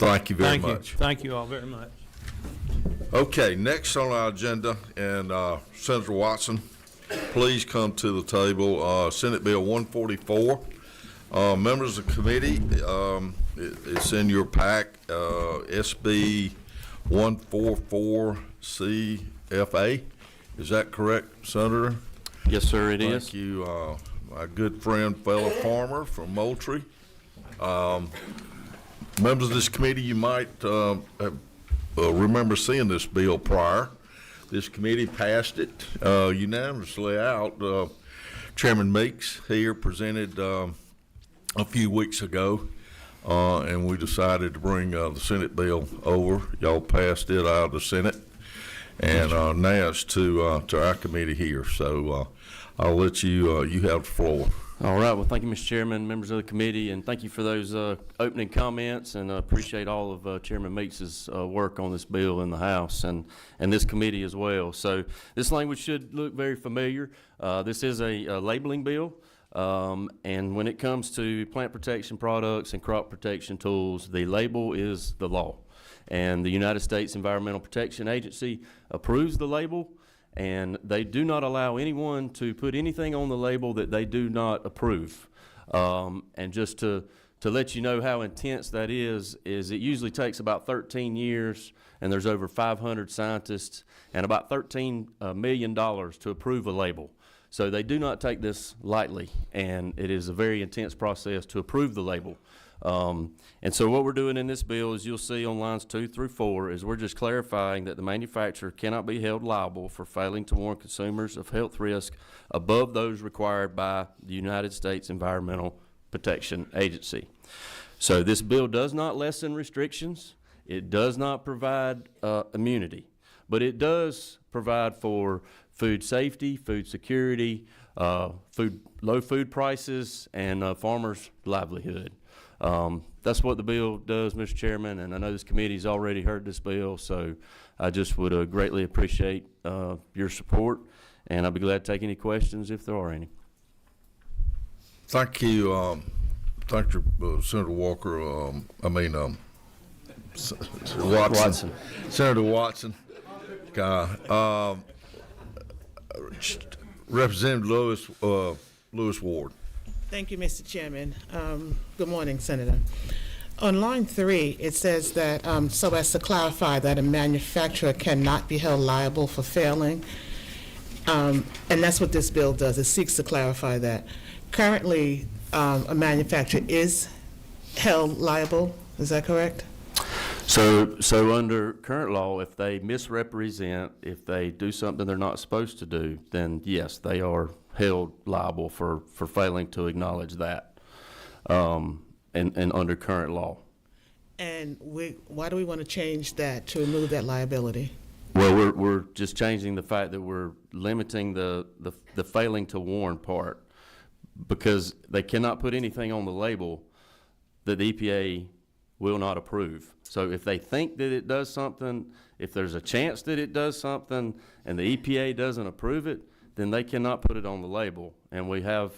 Thank you very much. Thank you all very much. Okay, next on our agenda, and Senator Watson, please come to the table. Senate Bill 144. Members of the committee, it's in your pack, SB 144 CFA. Is that correct, Senator? Yes, sir, it is. Thank you, my good friend, fellow farmer from Moultrie. Members of this committee, you might remember seeing this bill prior. This committee passed it unanimously out. Chairman Meeks here presented a few weeks ago, and we decided to bring the Senate bill over. Y'all passed it out of the Senate, and now it's to our committee here. So I'll let you you have the floor. All right. Well, thank you, Mr. Chairman, members of the committee, and thank you for those opening comments, and appreciate all of Chairman Meeks' work on this bill in the House and this committee as well. So this language should look very familiar. This is a labeling bill, and when it comes to plant protection products and crop protection tools, the label is the law. And the United States Environmental Protection Agency approves the label, and they do not allow anyone to put anything on the label that they do not approve. And just to let you know how intense that is it usually takes about 13 years, and there's over 500 scientists and about $13 million to approve a label. So they do not take this lightly, and it is a very intense process to approve the label. And so what we're doing in this bill, as you'll see on lines 2 through 4, is we're just clarifying that the manufacturer cannot be held liable for failing to warn consumers of health risk above those required by the United States Environmental Protection Agency. So this bill does not lessen restrictions. It does not provide immunity, but it does provide for food safety, food security, low food prices, and farmers' livelihood. That's what the bill does, Mr. Chairman, and I know this committee's already heard this bill, so I just would greatly appreciate your support, and I'll be glad to take any questions if there are any. Thank you, Senator Walker. Watson. Senator Watson. Representative Lewis Ward. Thank you, Mr. Chairman. Good morning, Senator. On line 3, it says that so as to clarify that a manufacturer cannot be held liable for failing, and that's what this bill does. It seeks to clarify that. Currently, a manufacturer is held liable. Is that correct? So under current law, if they misrepresent, if they do something they're not supposed to do, then yes, they are held liable for failing to acknowledge that, and under current law. And why do we want to change that to remove that liability? Well, we're just changing the fact that we're limiting the failing to warn part, because they cannot put anything on the label that the EPA will not approve. So if they think that it does something, if there's a chance that it does something and the EPA doesn't approve it, then they cannot put it on the label. And we have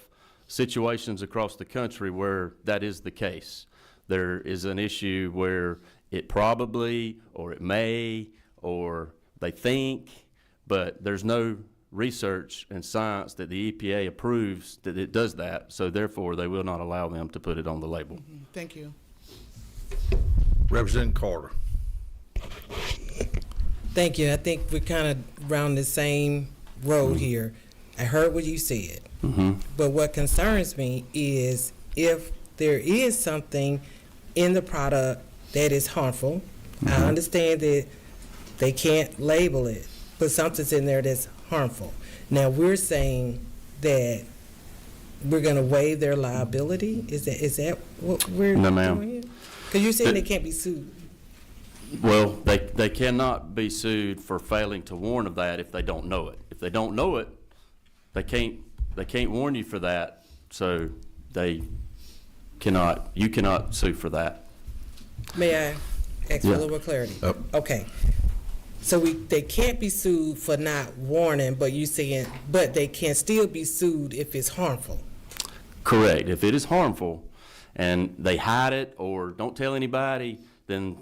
situations across the country where that is the case. There is an issue where it probably, or it may, or they think, but there's no research and science that the EPA approves that it does that, so therefore they will not allow them to put it on the label. Mm-hmm. Thank you. Representative Carter. Thank you. I think we're kind of around the same road here. I heard what you said, but what concerns me is if there is something in the product that is harmful. I understand that they can't label it, but something's in there that's harmful. Now we're saying that we're going to waive their liability. Is that what we're doing here? Because you're saying they can't be sued. Well, they cannot be sued for failing to warn of that if they don't know it. If they don't know it, they can't warn you for that, so you cannot sue for that. May I ask for a little more clarity? Okay. So they can't be sued for not warning, but you saying, but they can still be sued if it's harmful. Correct. If it is harmful and they hide it or don't tell anybody, then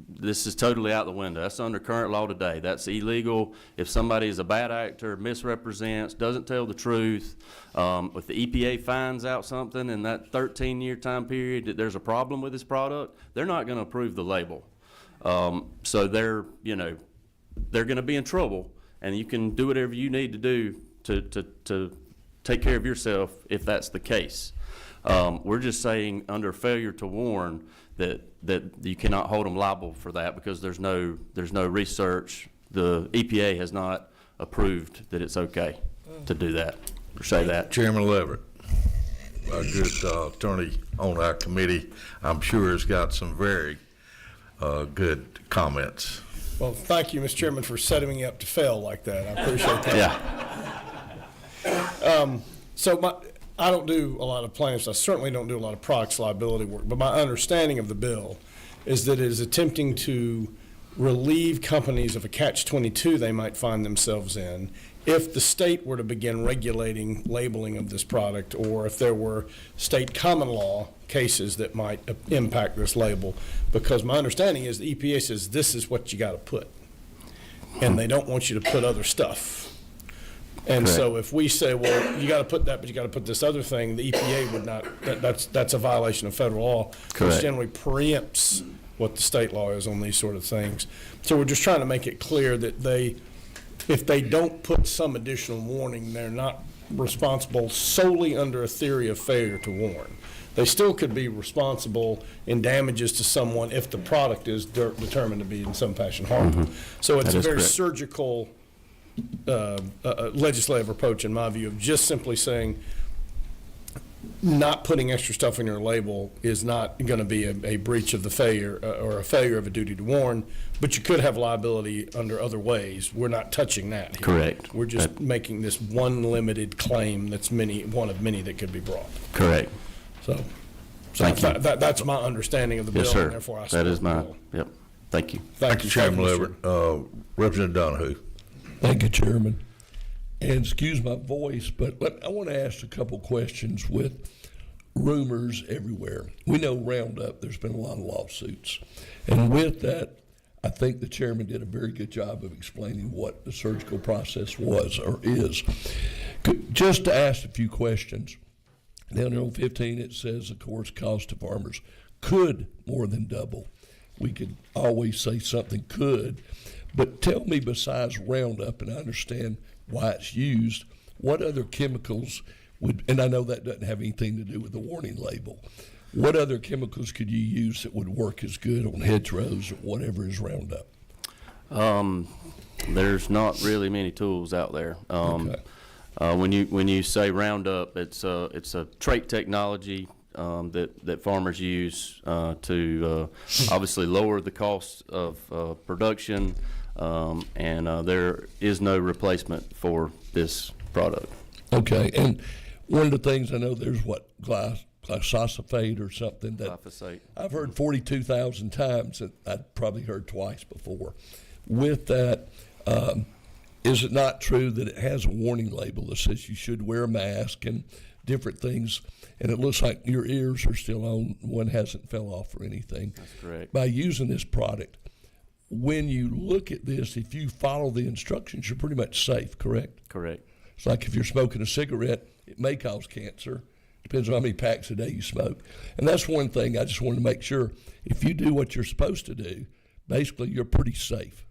this is totally out the window. That's under current law today. That's illegal. If somebody is a bad actor, misrepresents, doesn't tell the truth, if the EPA finds out something in that 13-year time period that there's a problem with this product, they're not going to approve the label. So they're going to be in trouble, and you can do whatever you need to do to take care of yourself if that's the case. We're just saying under failure to warn that you cannot hold them liable for that because there's no research. The EPA has not approved that it's okay to do that or say that. Chairman Leverett, a good attorney on our committee, I'm sure has got some very good comments. Well, thank you, Mr. Chairman, for setting me up to fail like that. I appreciate that. Yeah. I don't do a lot of plaintiffs. I certainly don't do a lot of products liability work, but my understanding of the bill is that it is attempting to relieve companies of a catch-22 they might find themselves in if the state were to begin regulating labeling of this product, or if there were state common law cases that might impact this label. Because my understanding is the EPA says this is what you got to put, and they don't want you to put other stuff. And Correct. so if we say, well, you got to put that, but you got to put this other thing, the EPA would not, that's a violation of federal law. Correct. Which generally preempts what the state law is on these sort of things. So we're just trying to make it clear that if they don't put some additional warning, they're not responsible solely under a theory of failure to warn. They still could be responsible in damages to someone if the product is determined to be in some fashion harmful. So it's That a is very correct. surgical legislative approach, in my view, of just simply saying not putting extra stuff in your label is not going to be a breach of the failure or a failure of a duty to warn, but you could have liability under other ways. We're not touching that here. Correct. We're just making this one limited claim that's one of many that could be brought. Correct. So Thank you. that's my understanding of the bill, Yes, sir. and therefore I That support is the mine. bill. Yep. Thank you. Thank you, Chairman Mr. Leverett. Representative Donahue. Thank you, Chairman. And excuse my voice, but I want to ask a couple questions with rumors everywhere. We know Roundup, there's been a lot of lawsuits. And with that, I think the chairman did a very good job of explaining what the surgical process was or is. Just to ask a few questions. Down there on 15, it says, of course, cost to farmers could more than double. We could always say something could. But tell me, besides Roundup, and I understand why it's used, what other chemicals would, and I know that doesn't have anything to do with the warning label, what other chemicals could you use that would work as good on hedgerows or whatever is Roundup? There's not really many tools out there. Okay. When you say Roundup, it's a trait technology that farmers use to obviously lower the cost of production, and there is no replacement for this product. Okay, and one of the things I know there's glyphosate or something that Glyphosate. I've heard 42,000 times, and I'd probably heard twice before. With that, is it not true that it has a warning label that says you should wear a mask and different things, and it looks like your ears are still on, one hasn't fell off or anything? That's correct. By using this product, when you look at this, if you follow the instructions, you're pretty much safe, correct? Correct. It's like if you're smoking a cigarette, it may cause cancer. Depends on how many packs a day you smoke. And that's one thing I just want to make sure, if you do what you're supposed to do, basically you're pretty safe.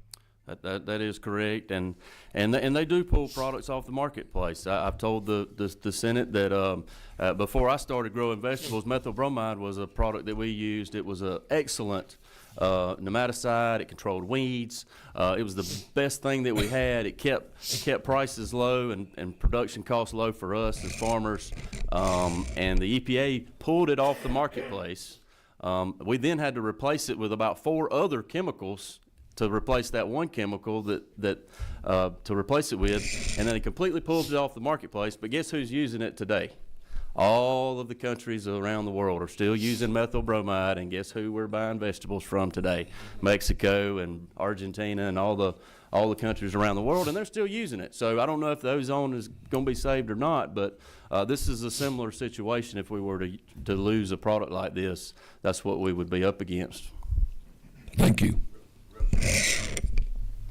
That is correct, and they do pull products off the marketplace. I've told the Senate that before I started growing vegetables, methyl bromide was a product that we used. It was an excellent nematicide. It controlled weeds. It was the best thing that we had. It kept prices low and production costs low for us as farmers. And the EPA pulled it off the marketplace. We then had to replace it with about 4 other chemicals to replace that one chemical to replace it with, and then it completely pulls it off the marketplace. But guess who's using it today? All of the countries around the world are still using methyl bromide, and guess who we're buying vegetables from today? Mexico and Argentina and all the countries around the world, and they're still using it. So I don't know if the ozone is going to be saved or not, but this is a similar situation. If we were to lose a product like this, that's what we would be up against. Thank you.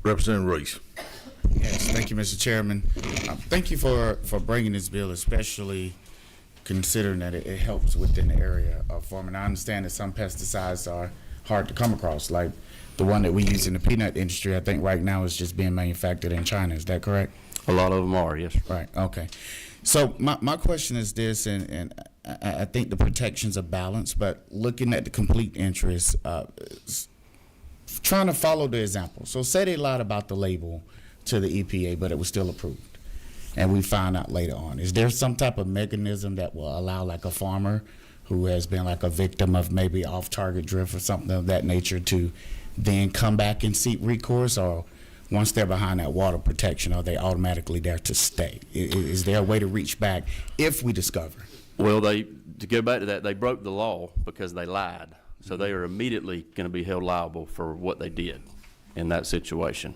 Representative Reese. Yes, thank you, Mr. Chairman. Thank you for bringing this bill, especially considering that it helps within the area of farming. I understand that some pesticides are hard to come across, like the one that we use in the peanut industry. I think right now is just being manufactured in China. Is that correct? A lot of them are, yes. Right, okay. So my question is this, and I think the protections are balanced, but looking at the complete interest, trying to follow the example. So say they lied about the label to the EPA, but it was still approved, and we found out later on. Is there some type of mechanism that will allow like a farmer who has been like a victim of maybe off-target drift or something of that nature to then come back and seek recourse, or once they're behind that water protection, are they automatically there to stay? Is there a way to reach back if we discover? Well, to go back to that, they broke the law because they lied. So they are immediately going to be held liable for what they did in that situation.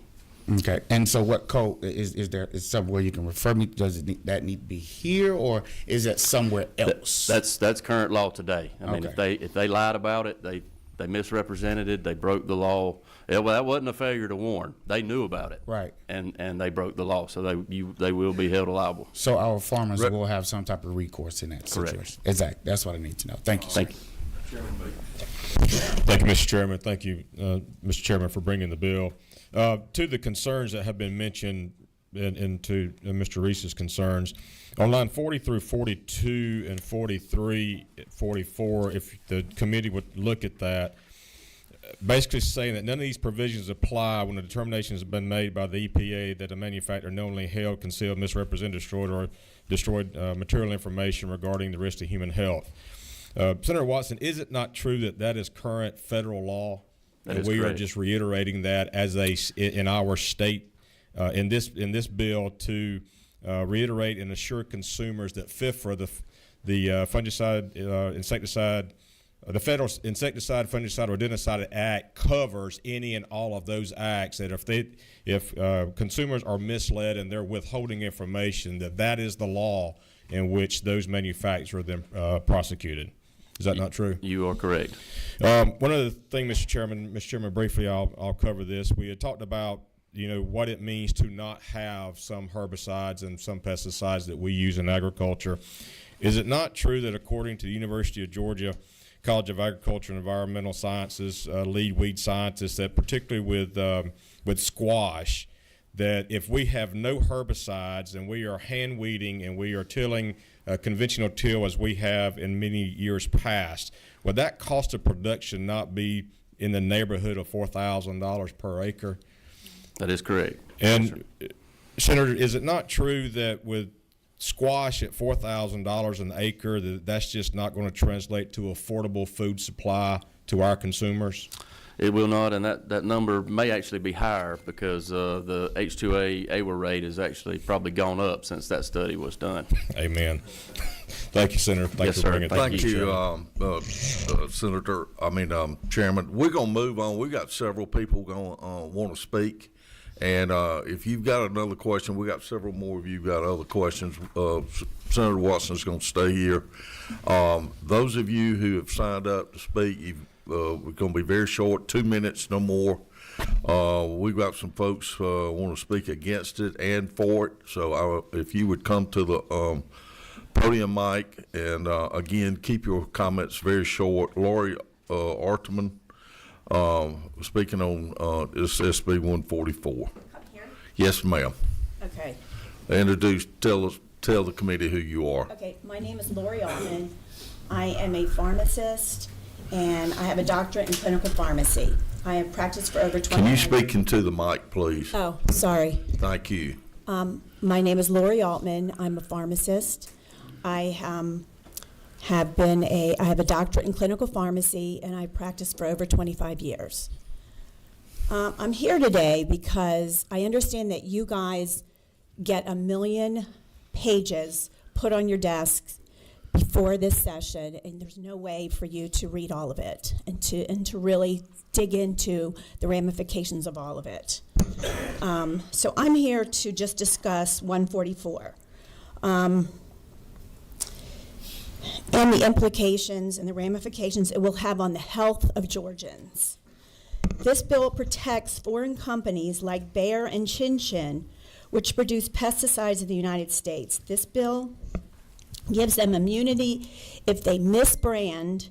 Okay, and so what code is there? Is somewhere you can refer me? Does that need to be here, or is it somewhere else? That's current law today. I mean, Okay. if they lied about it, they misrepresented it, they broke the law. Yeah, well, that wasn't a failure to warn. They knew about it. Right. And they broke the law, so they will be held liable. So our farmers will have some type of recourse in that Correct. situation. Exactly. That's what I need to know. Thank you, sir. Thank you. Thank you, Mr. Chairman. Thank you, Mr. Chairman, for bringing the bill. To the concerns that have been mentioned and to Mr. Reese's concerns, on line 40 through 42 and 43, 44, if the committee would look at that, basically saying that none of these provisions apply when a determination has been made by the EPA that a manufacturer knowingly held, concealed, misrepresented, destroyed material information regarding the risk to human health. Senator Watson, is it not true that that is current federal law? That and is we correct. are just reiterating that as in our state in this bill to reiterate and assure consumers that FIFRA, the fungicide, insecticide, the Federal Insecticide, Fungicide, or Rodenticide Act covers any and all of those acts. That if consumers are misled and they're withholding information, that is the law in which those manufacturers are then prosecuted. Is that not true? You are correct. One other thing, Mr. Chairman, briefly, I'll cover this. We had talked about, what it means to not have some herbicides and some pesticides that we use in agriculture. Is it not true that according to the University of Georgia College of Agriculture and Environmental Sciences lead weed scientist, that particularly with squash, that if we have no herbicides and we are hand weeding and we are tilling conventional till as we have in many years past, would that cost of production not be in the neighborhood of $4,000 per acre? That is correct. And Senator, is it not true that with squash at $4,000 an acre, that's just not going to translate to affordable food supply to our consumers? It will not, and that number may actually be higher because the H2A AWA rate has actually probably gone up since that study was done. Amen. Thank you, Senator. Yes, sir. Bringing it. Thank Thank you, Senator. Chairman. We're gonna move on. We got several people gonna want to speak, and if you've got another question, we got several more of you got other questions. Senator Watson's gonna stay here. Those of you who have signed up to speak, we're gonna be very short, 2 minutes, no more. We've got some folks want to speak against it and for it. So if you would come to the podium mic, and again, keep your comments very short. Lori Artman, speaking on this SB144. Here? Yes, ma'am. Okay. Tell the committee who you are. Okay. My name is Lori Altman. I am a pharmacist, and I have a doctorate in clinical pharmacy. I have practiced for over 20 Can you years. speak into the mic, please? Oh, sorry. Thank you. My name is Lori Altman. I'm a pharmacist. I have a doctorate in clinical pharmacy, and I practiced for over 25 years. I'm here today because I understand that you guys get 1 million pages put on your desks before this session, and there's no way for you to read all of it and to really dig into the ramifications of all of it. So I'm here to just discuss 144. And the implications and the ramifications it will have on the health of Georgians. This bill protects foreign companies like Bayer and Chin, which produce pesticides in the United States. This bill gives them immunity if they misbrand,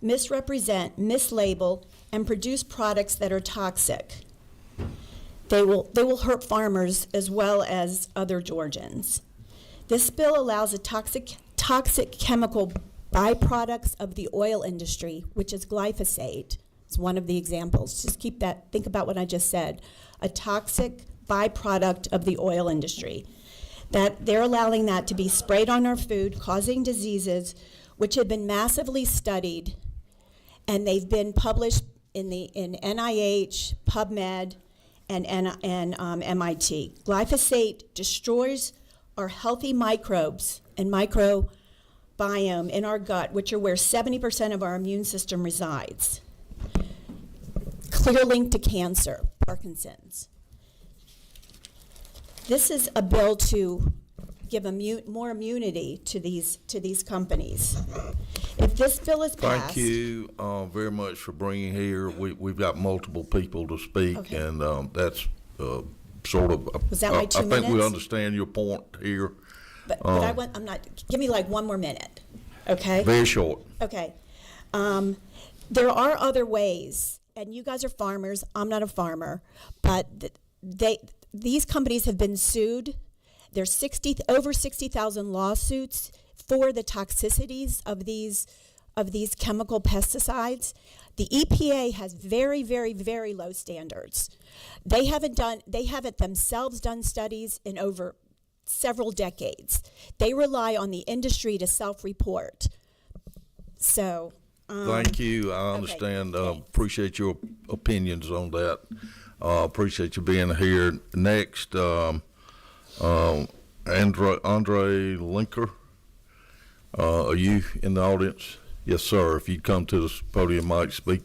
misrepresent, mislabel, and produce products that are toxic. They will hurt farmers as well as other Georgians. This bill allows a toxic chemical byproducts of the oil industry, which is glyphosate. It's one of the examples. Just think about what I just said. A toxic byproduct of the oil industry. That they're allowing that to be sprayed on our food, causing diseases which have been massively studied, and they've been published in NIH, PubMed, and MIT. Glyphosate destroys our healthy microbes and microbiome in our gut, which are where 70% of our immune system resides. Clear link to cancer, Parkinson's. This is a bill to give more immunity to these companies. If this bill is passed... Thank you very much for bringing here. We've got multiple people to speak, Okay. and that's sort of... Was that my 2 I think we minutes? understand your point here. But I'm not, give me like one more minute, okay? Very short. Okay. There are other ways, and you guys are farmers. I'm not a farmer, but these companies have been sued. There's over 60,000 lawsuits for the toxicities of these chemical pesticides. The EPA has very, very, very low standards. They haven't themselves done studies in over several decades. They rely on the industry to self-report. So. Thank you. I understand. Thanks. Appreciate your opinions on that. Appreciate you being here. Next, Andre Linker. Are you in the audience? Yes, sir. If you'd come to the podium, might speak,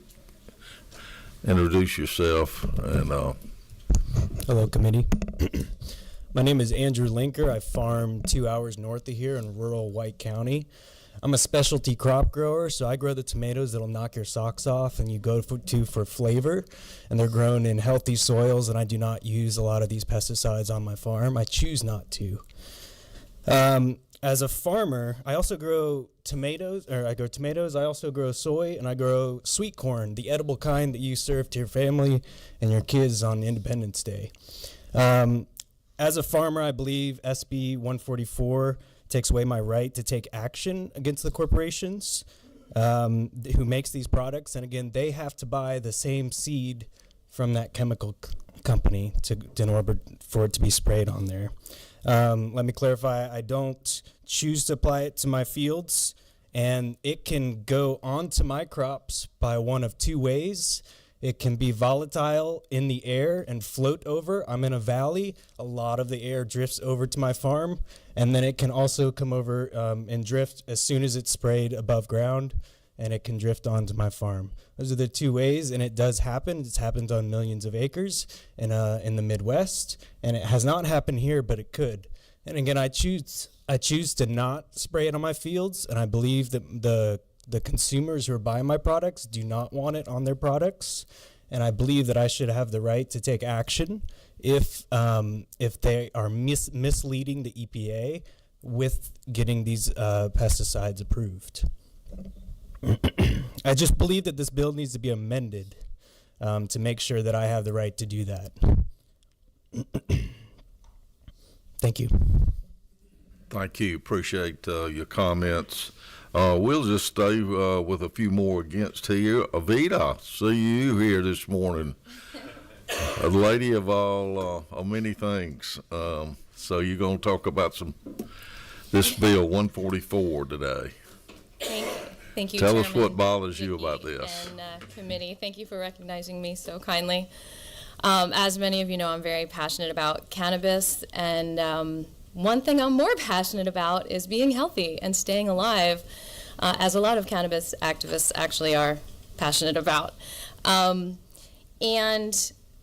introduce yourself, and. Hello, committee. My name is Andrew Linker. I farm 2 hours north of here in rural White County. I'm a specialty crop grower, so I grow the tomatoes that'll knock your socks off and you go for flavor. And they're grown in healthy soils, and I do not use a lot of these pesticides on my farm. I choose not to. As a farmer, I also grow tomatoes. I also grow soy, and I grow sweet corn, the edible kind that you serve to your family and your kids on Independence Day. As a farmer, I believe SB144 takes away my right to take action against the corporations who makes these products. And again, they have to buy the same seed from that chemical company in order for it to be sprayed on there. Let me clarify, I don't choose to apply it to my fields, and it can go onto my crops by one of two ways. It can be volatile in the air and float over. I'm in a valley. A lot of the air drifts over to my farm. And then it can also come over and drift as soon as it's sprayed above ground, and it can drift onto my farm. Those are the two ways, and it does happen. It's happened on millions of acres in the Midwest, and it has not happened here, but it could. And again, I choose to not spray it on my fields, and I believe that the consumers who are buying my products do not want it on their products, and I believe that I should have the right to take action if they are misleading the EPA with getting these pesticides approved. I just believe that this bill needs to be amended to make sure that I have the right to do that. Thank you. Thank you. Appreciate your comments. We'll just stay with a few more against here. Avita, see you here this morning. A lady of of many things. So you're going to talk about this bill 144 today. Thank you, Tell Chairman, us what bothers you about this. And committee, thank you for recognizing me so kindly. As many of you know, I'm very passionate about cannabis, and one thing I'm more passionate about is being healthy and staying alive, as a lot of cannabis activists actually are passionate about. And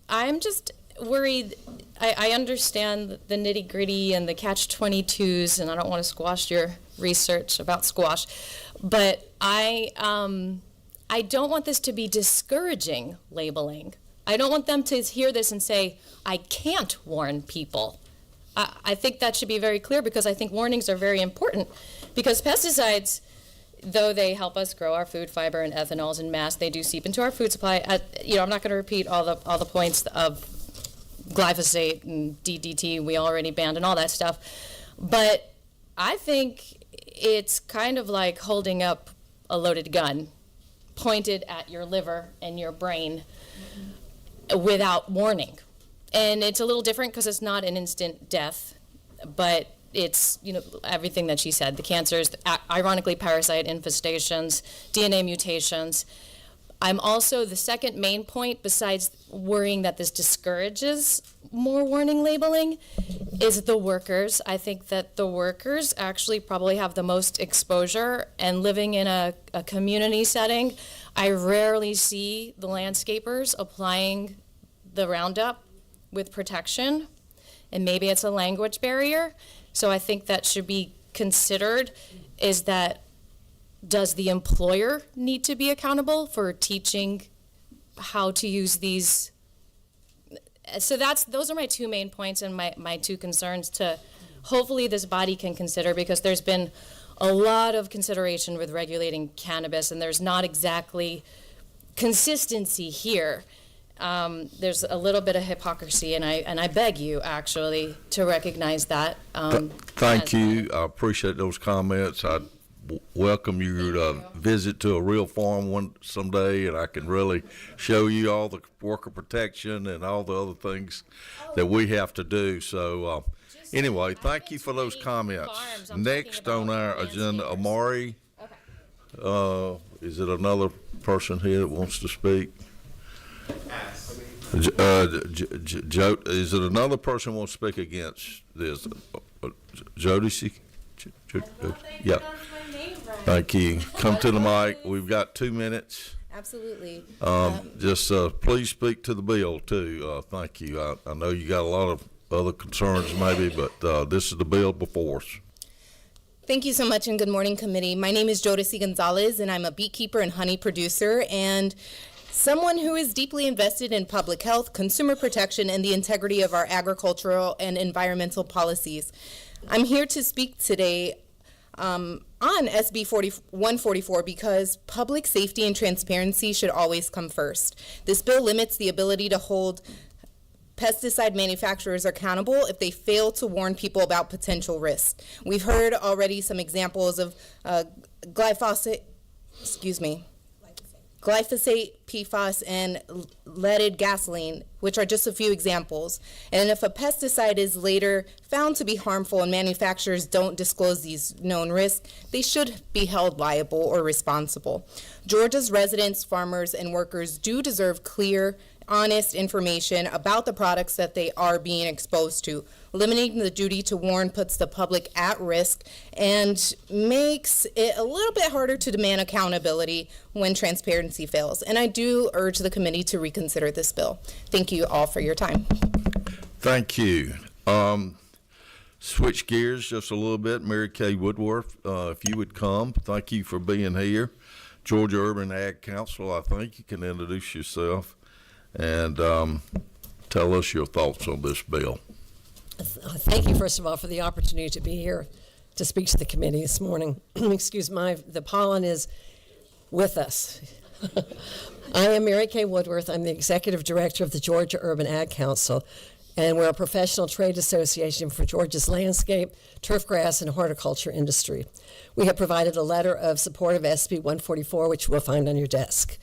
I'm just worried. I understand the nitty-gritty and the catch-22s, and I don't want to squash your research about squash, but I I don't want this to be discouraging labeling. I don't want them to hear this and say, I can't warn people. I think that should be very clear, because I think warnings are very important, because pesticides, though they help us grow our food, fiber, and ethanols in mass, they do seep into our food supply. I'm not going to repeat all the points of glyphosate and DDT we already banned and all that stuff, but I think it's kind of like holding up a loaded gun pointed at your liver and your brain without warning. And it's a little different because it's not an instant death, but it's, everything that she said, the cancers, ironically parasite infestations, DNA mutations. I'm also, the second main point, besides worrying that this discourages more warning labeling, is the workers. I think that the workers actually probably have the most exposure, and living in a community setting, I rarely see the landscapers applying the Roundup with protection, and maybe it's a language barrier. So I think that should be considered, is that, does the employer need to be accountable for teaching how to use these? So those are my two main points and my two concerns to hopefully this body can consider, because there's been a lot of consideration with regulating cannabis, and there's not exactly consistency here. There's a little bit of hypocrisy, and I beg you actually to recognize that. Thank you. I appreciate those comments. I welcome you to visit to a real farm someday, and I can really show you all the worker protection and all the other things that we have to do. So anyway, thank you for those comments. Next on our agenda, Amari. Is it another person here that wants to speak? Joe, is it another person who wants to speak against this? Jody? Yeah. Thank you. Come to the mic. We've got 2 minutes. Absolutely. Just please speak to the bill too. Thank you. I know you got a lot of other concerns maybe, but this is the bill before us. Thank you so much, and good morning, committee. My name is Jodeci Gonzalez, and I'm a beekeeper and honey producer, and someone who is deeply invested in public health, consumer protection, and the integrity of our agricultural and environmental policies. I'm here to speak today on SB144 because public safety and transparency should always come first. This bill limits the ability to hold pesticide manufacturers accountable if they fail to warn people about potential risks. We've heard already some examples of glyphosate, PFAS, and leaded gasoline, which are just a few examples. And if a pesticide is later found to be harmful and manufacturers don't disclose these known risks, they should be held liable or responsible. Georgia's residents, farmers, and workers do deserve clear, honest information about the products that they are being exposed to. Eliminating the duty to warn puts the public at risk and makes it a little bit harder to demand accountability when transparency fails. And I do urge the committee to reconsider this bill. Thank you all for your time. Thank you. Switch gears just a little bit. Mary Kay Woodworth, if you would come. Thank you for being here. Georgia Urban Ag Council, I think you can introduce yourself and tell us your thoughts on this bill. Thank you, first of all, for the opportunity to be here to speak to the committee this morning. Excuse the pollen is with us. I am Mary Kay Woodworth. I'm the Executive Director of the Georgia Urban Ag Council, and we're a professional trade association for Georgia's landscape, turfgrass, and horticulture industry. We have provided a letter of support of SB144, which you will find on your desk.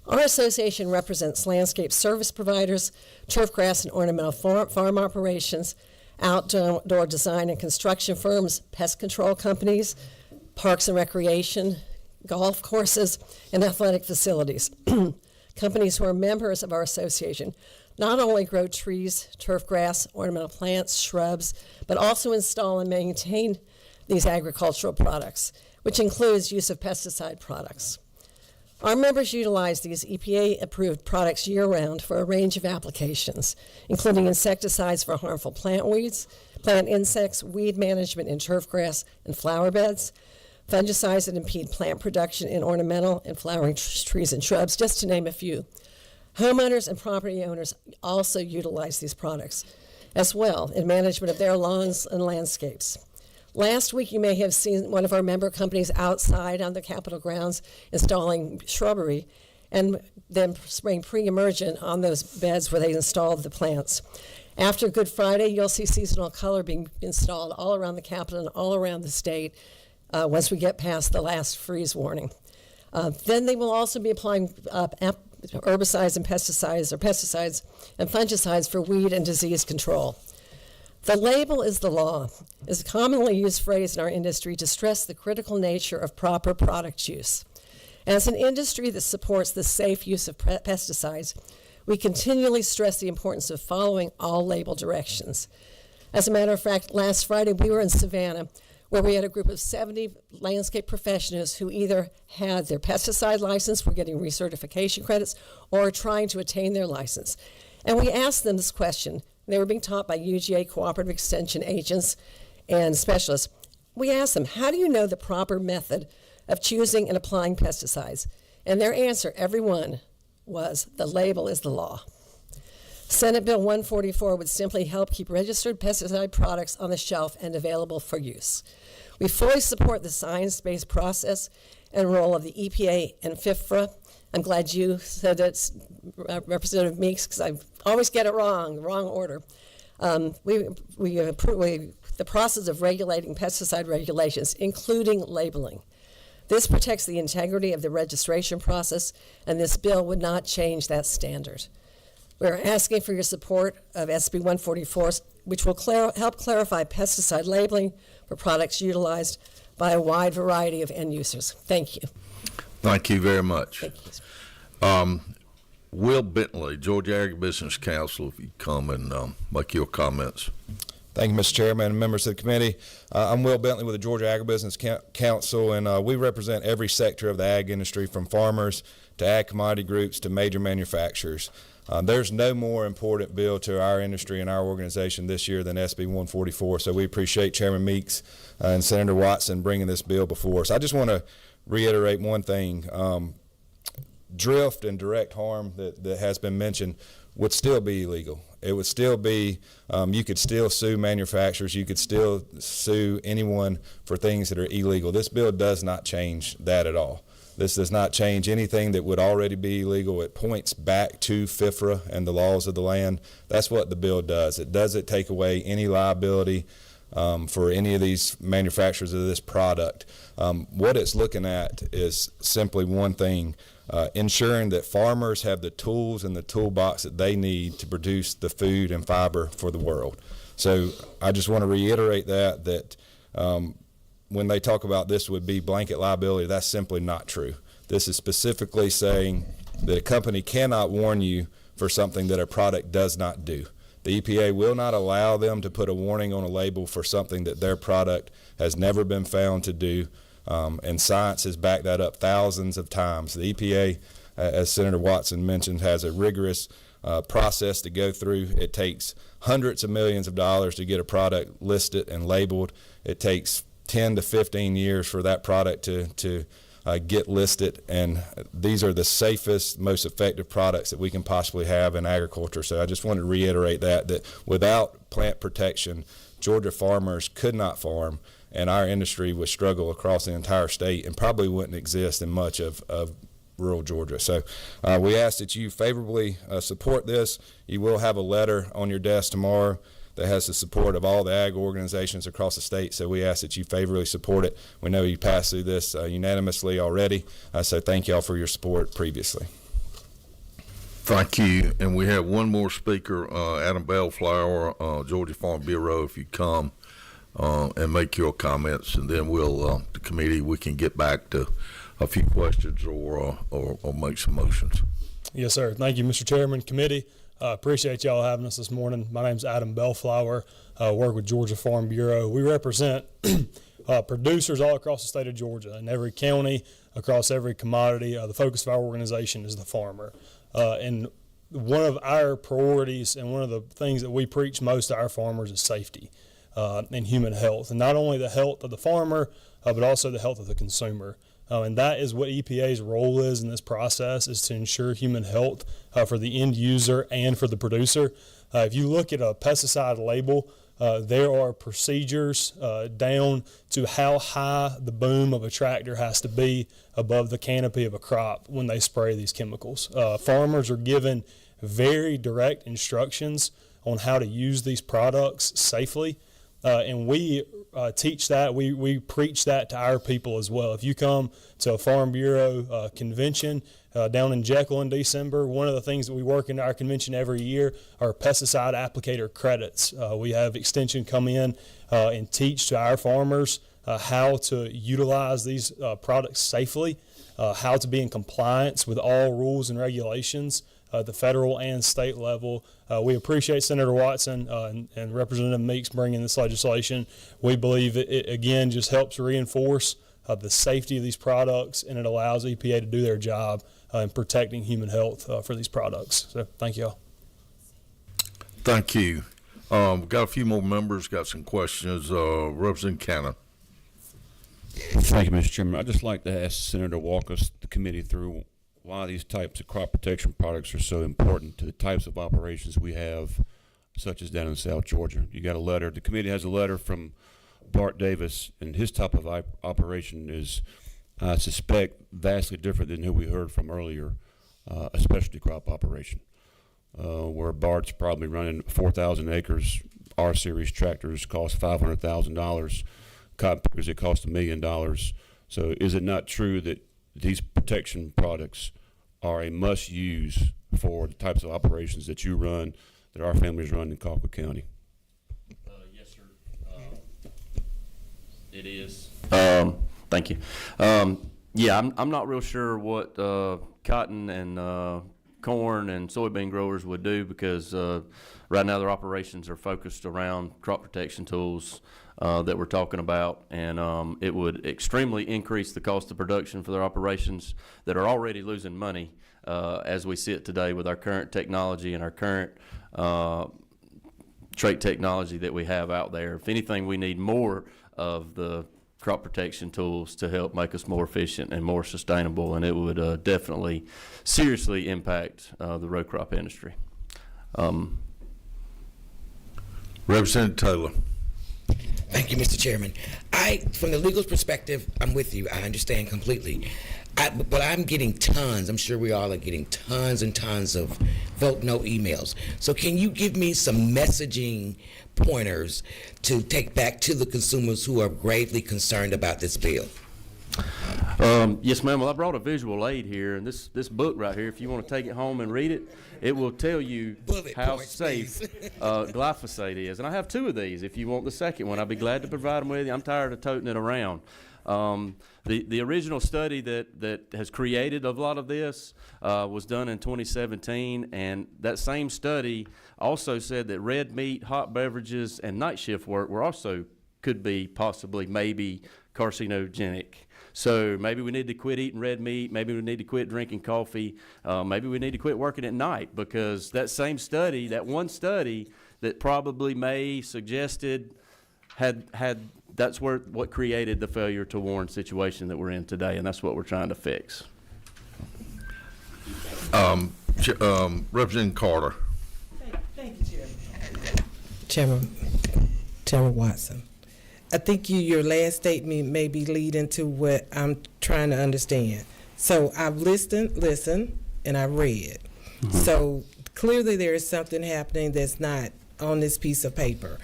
Our association represents landscape service providers, turfgrass and ornamental farm operations, outdoor design and construction firms, pest control companies, parks and recreation, golf courses, and athletic facilities. Companies who are members of our association not only grow trees, turfgrass, ornamental plants, shrubs, but also install and maintain these agricultural products, which includes use of pesticide products. Our members utilize these EPA-approved products year-round for a range of applications, including insecticides for harmful plant weeds, plant insects, weed management in turfgrass and flower beds, fungicides that impede plant production in ornamental and flowering trees and shrubs, just to name a few. Homeowners and property owners also utilize these products as well in management of their lawns and landscapes. Last week, you may have seen one of our member companies outside on the Capitol grounds installing shrubbery and then spraying pre-emergent on those beds where they installed the plants. After Good Friday, you'll see seasonal color being installed all around the Capitol and all around the state once we get past the last freeze warning. Then they will also be applying herbicides and pesticides, or pesticides and fungicides for weed and disease control. The label is the law is a commonly used phrase in our industry to stress the critical nature of proper product use. As an industry that supports the safe use of pesticides, we continually stress the importance of following all label directions. As a matter of fact, last Friday we were in Savannah, where we had a group of 70 landscape professionals who either had their pesticide license, were getting recertification credits, or are trying to attain their license. And we asked them this question. They were being taught by UGA cooperative extension agents and specialists. We asked them, how do you know the proper method of choosing and applying pesticides? And their answer, every one, was the label is the law. Senate Bill 144 would simply help keep registered pesticide products on the shelf and available for use. We fully support the science-based process and role of the EPA and FIFRA. I'm glad you said it's Representative Meeks, because I always get it wrong, the wrong order. The process of regulating pesticide regulations, including labeling. This protects the integrity of the registration process, and this bill would not change that standard. We're asking for your support of SB144, which will help clarify pesticide labeling for products utilized by a wide variety of end users. Thank you. Thank you very much. Thank you. Will Bentley, Georgia Agribusiness Council, if you come and make your comments. Thank you, Mr. Chairman and members of the committee. I'm Will Bentley with the Georgia Agribusiness Council, and we represent every sector of the ag industry, from farmers to ag commodity groups to major manufacturers. There's no more important bill to our industry and our organization this year than SB 144, so we appreciate Chairman Meeks and Senator Watson bringing this bill before us. I just want to reiterate one thing. Drift and direct harm that has been mentioned would still be illegal. It would still be, you could still sue manufacturers, you could still sue anyone for things that are illegal. This bill does not change that at all. This does not change anything that would already be illegal. It points back to FIFRA and the laws of the land. That's what the bill does. It doesn't take away any liability for any of these manufacturers of this product. What it's looking at is simply one thing, ensuring that farmers have the tools and the toolbox that they need to produce the food and fiber for the world. So I just want to reiterate that when they talk about this would be blanket liability, that's simply not true. This is specifically saying that a company cannot warn you for something that a product does not do. The EPA will not allow them to put a warning on a label for something that their product has never been found to do, and science has backed that up thousands of times. The EPA, as Senator Watson mentioned, has a rigorous process to go through. It takes hundreds of millions of dollars to get a product listed and labeled. It takes 10 to 15 years for that product to get listed, and these are the safest, most effective products that we can possibly have in agriculture. So I just wanted to reiterate that without plant protection, Georgia farmers could not farm, and our industry would struggle across the entire state and probably wouldn't exist in much of rural Georgia. So we ask that you favorably support this. You will have a letter on your desk tomorrow that has the support of all the ag organizations across the state, so we ask that you favorably support it. We know you passed through this unanimously already, so thank you all for your support previously. Thank you. And we have one more speaker, Adam Bellflower, Georgia Farm Bureau, if you come and make your comments, and then we'll, the committee, we can get back to a few questions or make some motions. Yes, sir. Thank you, Mr. Chairman, committee. Appreciate y'all having us this morning. My name's Adam Bellflower. Work with Georgia Farm Bureau. We represent producers all across the state of Georgia, in every county, across every commodity. The focus of our organization is the farmer. And one of our priorities and one of the things that we preach most to our farmers is safety. and human health, and not only the health of the farmer, but also the health of the consumer. And that is what EPA's role is in this process, is to ensure human health for the end user and for the producer. If you look at a pesticide label, there are procedures down to how high the boom of a tractor has to be above the canopy of a crop when they spray these chemicals. Farmers are given very direct instructions on how to use these products safely. And we teach that, we preach that to our people as well. If you come to a Farm Bureau convention down in Jekyll in December, one of the things that we work in our convention every year are pesticide applicator credits. We have extension come in and teach to our farmers how to utilize these products safely, how to be in compliance with all rules and regulations at the federal and state level. We appreciate Senator Watson and Representative Meeks bringing this legislation. We believe it again just helps reinforce the safety of these products, and it allows EPA to do their job in protecting human health for these products. So thank you all. Thank you. We've got a few more members, got some questions. Representative Canna. Thank you, Mr. Chairman. I'd just like to ask Senator to walk us, the committee, through why these types of crop protection products are so important to the types of operations we have, such as down in South Georgia. You got a letter, the committee has a letter from Bart Davis, and his type of operation is, I suspect, vastly different than who we heard from earlier, a specialty crop operation, where Bart's probably running 4,000 acres. R-Series tractors cost $500,000. Cotton pickers, it cost $1 million. So is it not true that these protection products are a must-use for the types of operations that you run, that our families run in Colquitt County? Yes, sir. It is. Thank you. Yeah, I'm not real sure what cotton and corn and soybean growers would do, because right now their operations are focused around crop protection tools that we're talking about, and it would extremely increase the cost of production for their operations that are already losing money as we sit today with our current technology and our current trait technology that we have out there. If anything, we need more of the crop protection tools to help make us more efficient and more sustainable, and it would definitely seriously impact the row crop industry. Representative Taylor. Thank you, Mr. Chairman. From the legal perspective, I'm with you. I understand completely. But I'm getting tons, I'm sure we all are getting tons and tons of vote no emails. So can you give me some messaging pointers to take back to the consumers who are gravely concerned about this bill? Yes, ma'am. Well, I brought a visual aid here, and this book right here, if you want to take it home and read it, it will tell you how safe glyphosate is. And I have two of these. If you want the second one, I'd be glad to provide them with you. I'm tired of toting it around. The original study that has created a lot of this was done in 2017, and that same study also said that red meat, hot beverages, and night shift work were also could be possibly maybe carcinogenic. So maybe we need to quit eating red meat, maybe we need to quit drinking coffee, maybe we need to quit working at night, because that same study, that one study that probably May suggested had that's what created the failure to warn situation that we're in today, and that's what we're trying to fix. Representative Carter. Thank you, Chairman. Chairman Watson. I think your last statement may be leading to what I'm trying to understand. So I've listened, and I read. Mm-hmm. So clearly there is something happening that's not on this piece of paper.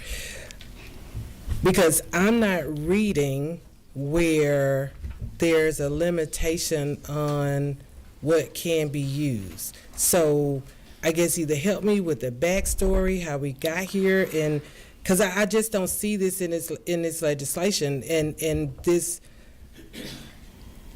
Because I'm not reading where there's a limitation on what can be used. So I guess either help me with the backstory, how we got here, and because I just don't see this in this legislation, and this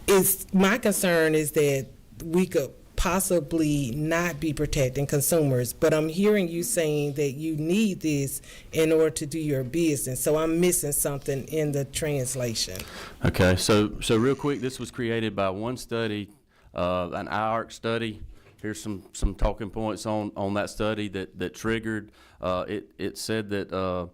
is my concern is that we could possibly not be protecting consumers, but I'm hearing you saying that you need this in order to do your business, so I'm missing something in the translation. Okay, so real quick, this was created by one study, an IARC study. Here's some talking points on that study that triggered. It said that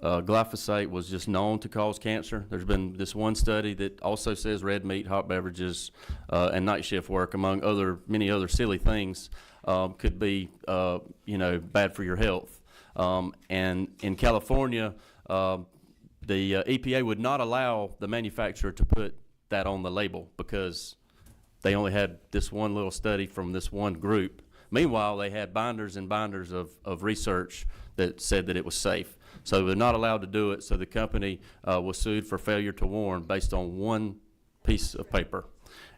glyphosate was just known to cause cancer. There's been this one study that also says red meat, hot beverages, and night shift work, among many other silly things, could be, bad for your health. And in California, the EPA would not allow the manufacturer to put that on the label because they only had this one little study from this one group. Meanwhile, they had binders and binders of research that said that it was safe. So they're not allowed to do it, so the company was sued for failure to warn based on one piece of paper.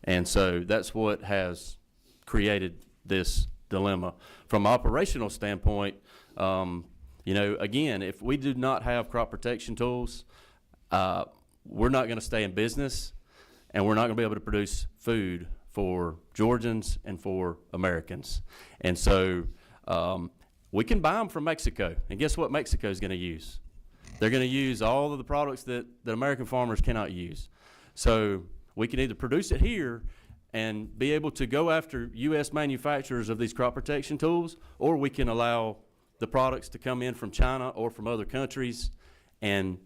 And so that's what has created this dilemma. From an operational standpoint, again, if we do not have crop protection tools, we're not going to stay in business, and we're not going to be able to produce food for Georgians and for Americans. And so we can buy them from Mexico, and guess what Mexico is going to use? They're going to use all of the products that American farmers cannot use. So we can either produce it here and be able to go after U.S. manufacturers of these crop protection tools, or we can allow the products to come in from China or from other countries, and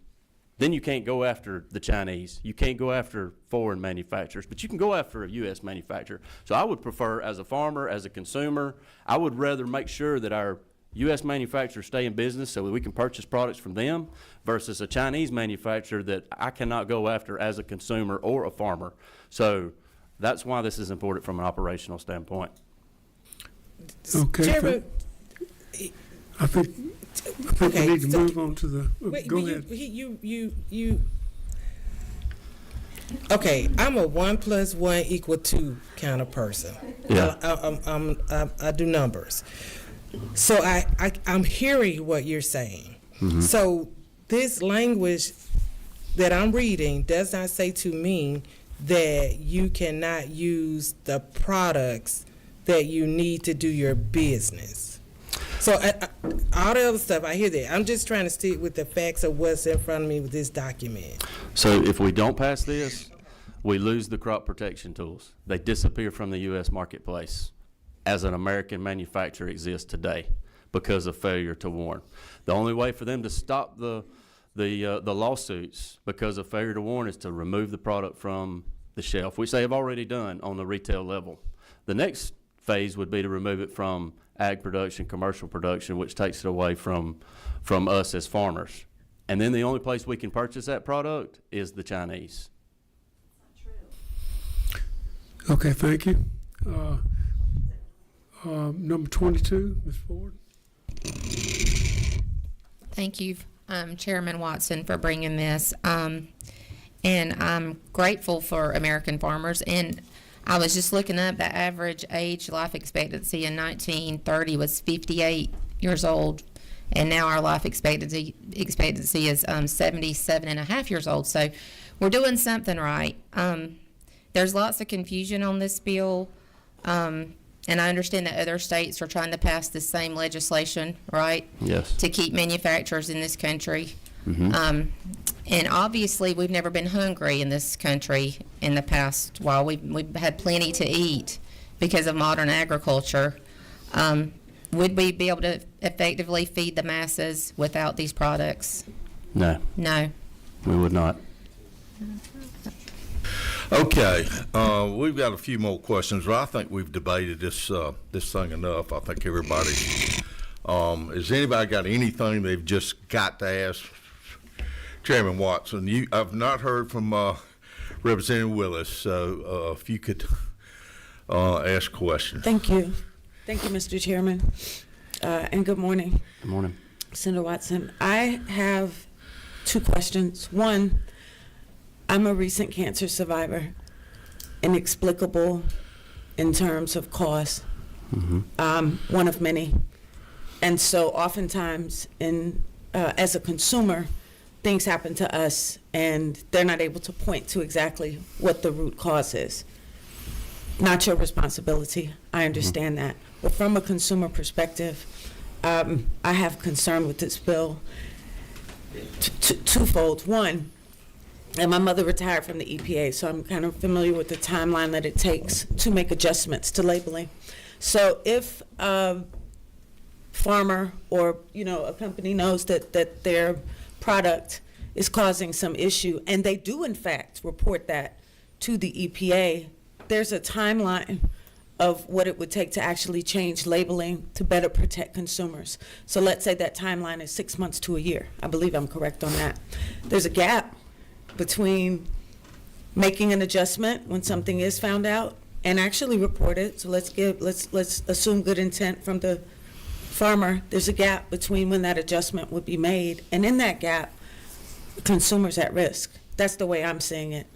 then you can't go after the Chinese. You can't go after foreign manufacturers, but you can go after a U.S. manufacturer. So I would prefer, as a farmer, as a consumer, I would rather make sure that our U.S. manufacturers stay in business so that we can purchase products from them versus a Chinese manufacturer that I cannot go after as a consumer or a farmer. So that's why this is important from an operational standpoint. Okay. Chairman, I think we need to move on to the. Go ahead. Okay, I'm a 1 + 1 = 2 kind of person. Yeah. I do numbers. So I'm hearing what you're saying. Mm-hmm. So this language that I'm reading does not say to me that you cannot use the products that you need to do your business. So all the other stuff, I hear that. I'm just trying to stick with the facts of what's in front of me with this document. So if we don't pass this, we lose the crop protection tools. They disappear from the U.S. marketplace as an American manufacturer exists today because of failure to warn. The only way for them to stop the lawsuits because of failure to warn is to remove the product from the shelf, which they have already done on the retail level. The next phase would be to remove it from ag production, commercial production, which takes it away from us as farmers. And then the only place we can purchase that product is the Chinese. Okay, thank you. Number 22, Ms. Ford. Thank you, Chairman Watson, for bringing this. And I'm grateful for American farmers. And I was just looking up the average age life expectancy in 1930 was 58 years old. And now our life expectancy is 77 and a half years old. So we're doing something right. There's lots of confusion on this bill. And I understand that other states are trying to pass the same legislation, right? Yes. To keep manufacturers in this country. Mm-hmm. And obviously, we've never been hungry in this country in the past while. We've had plenty to eat because of modern agriculture. Would we be able to effectively feed the masses without these products? No. No. We would not. Okay, we've got a few more questions. Well, I think we've debated this thing enough. I think everybody, has anybody got anything they've just got to ask Chairman Watson? I've not heard from Representative Willis, so if you could ask questions. Thank you. Thank you, Mr. Chairman, and good morning. Good morning. Senator Watson, I have 2 questions. One, I'm a recent cancer survivor, inexplicable in terms of cost, one of many. And so oftentimes, as a consumer, things happen to us and they're not able to point to exactly what the root cause is. Not your responsibility, I understand that. But from a consumer perspective, I have concern with this bill twofold. One, and my mother retired from the EPA, so I'm kind of familiar with the timeline that it takes to make adjustments to labeling. So if a farmer or a company knows that their product is causing some issue, and they do in fact report that to the EPA, there's a timeline of what it would take to actually change labeling to better protect consumers. So let's say that timeline is 6 months to a year. I believe I'm correct on that. There's a gap between making an adjustment when something is found out and actually report it. So let's assume good intent from the farmer. There's a gap between when that adjustment would be made, and in that gap, consumers at risk. That's the way I'm seeing it.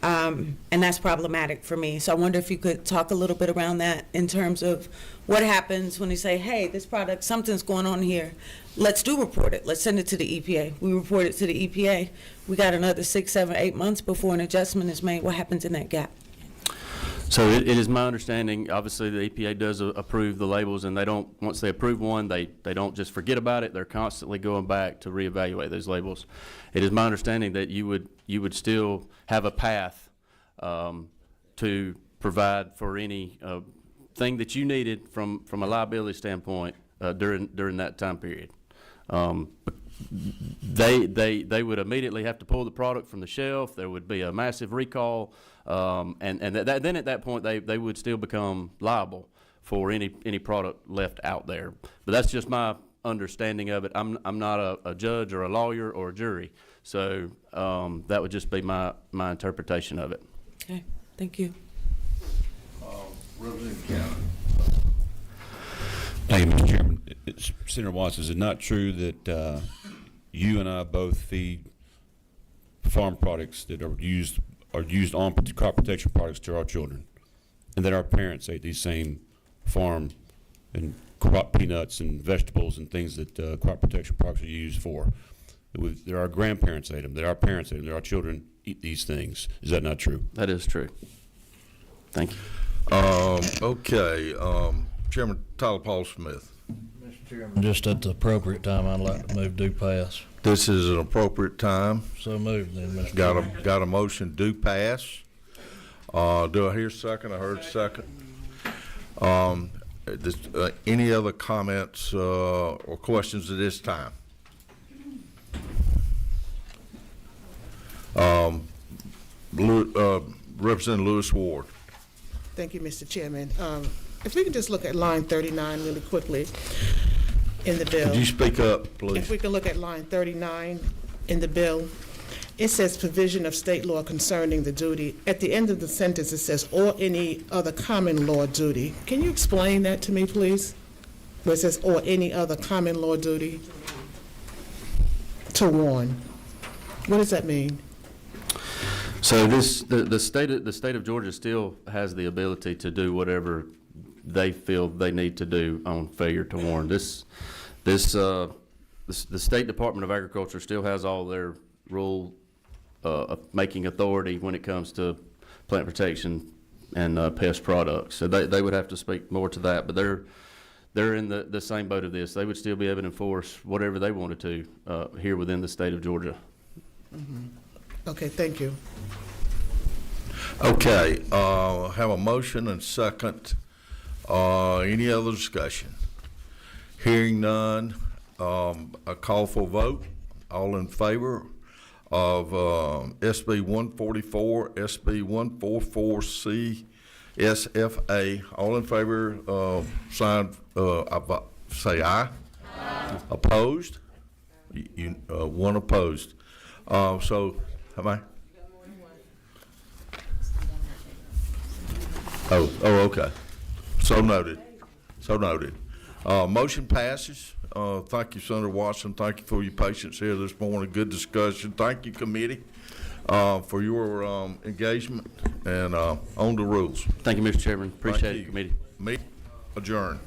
And that's problematic for me. So I wonder if you could talk a little bit around that in terms of what happens when they say, hey, this product, something's going on here. Let's report it. Let's send it to the EPA. We report it to the EPA. We got another 6, 7, 8 months before an adjustment is made. What happens in that gap? So it is my understanding, obviously the EPA does approve the labels, and they don't, once they approve one, they don't just forget about it. They're constantly going back to reevaluate those labels. It is my understanding that you would still have a path to provide for any thing that you needed from a liability standpoint during that time period. They would immediately have to pull the product from the shelf. There would be a massive recall, and then at that point they would still become liable for any product left out there. But that's just my understanding of it. I'm not a judge or a lawyer or a jury, so that would just be my interpretation of it. Okay, thank you. Representative County. Thank you, Mr. Chairman. Senator Watts, is it not true that you and I both feed farm products that are used on crop protection products to our children, and that our parents ate these same farm and crop peanuts and vegetables and things that crop protection products are used for? That our grandparents ate them, that our parents ate them, that our children eat these things. Is that not true? That is true. Thank you. Okay, Chairman Tyler Paul Smith. Mr. Chairman, just at the appropriate time, I'd like to move do pass. This is an appropriate time. So moved then, Mr. Chairman. Got a motion do pass. Do I hear a second? I heard a second. Any other comments or questions at this time? Representative Lewis Ward. Thank you, Mr. Chairman. If we can just look at line 39 really quickly in the bill. Could you speak up, please? If we can look at line 39 in the bill, it says provision of state law concerning the duty. At the end of the sentence, it says, or any other common law duty. Can you explain that to me, please? Where it says, or any other common law duty to warn. What does that mean? So the state of Georgia still has the ability to do whatever they feel they need to do on failure to warn. The State Department of Agriculture still has all their rule making authority when it comes to plant protection and pest products. So they would have to speak more to that, but they're in the same boat of this. They would still be able to enforce whatever they wanted to here within the state of Georgia. Mm-hmm. Okay, thank you. Okay, have a motion and second. Any other discussion? Hearing none, a call for vote. All in favor of SB144, SB144C, SFA. All in favor, say aye. Aye. Opposed? One opposed. So, am I? Oh, okay. So noted. So noted. Motion passes. Thank you, Senator Watson. Thank you for your patience here this morning. Good discussion. Thank you, committee, for your engagement and on the rules. Thank you, Mr. Chairman. Appreciate it, committee. Meeting adjourned.